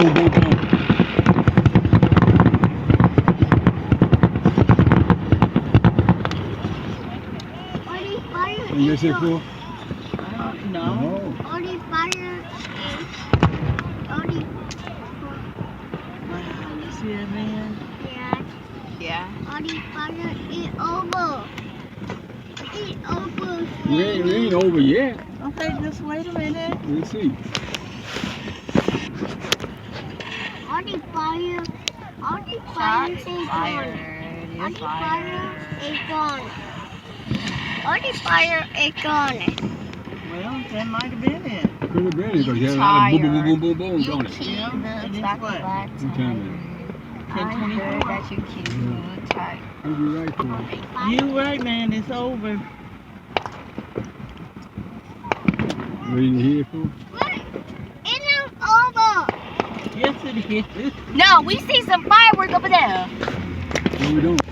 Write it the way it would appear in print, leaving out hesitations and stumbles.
boom, boom, boom. And you say four? No. Only fire is only. Wow, you see that, man? Yeah. Yeah. Only fire is over. It's over. We ain't over yet. Okay, just wait a minute. We'll see. Only fire. Only fire Shots is gone. fired. Only It's fire fired. is gone. Only fire is gone. Well, that might have been it. Could have been it because You you had a lot of boom, boom, tired. boom, boom, boom, You don't it? keep Yeah, and the it's what? chocolate What time tired. I 10:24. heard that you keep the tired. You'll be right for it. You right, man. It's over. Ready to hear for? Wait, it's not over. Yes, it is. No, we see some fireworks over there. No, we don't.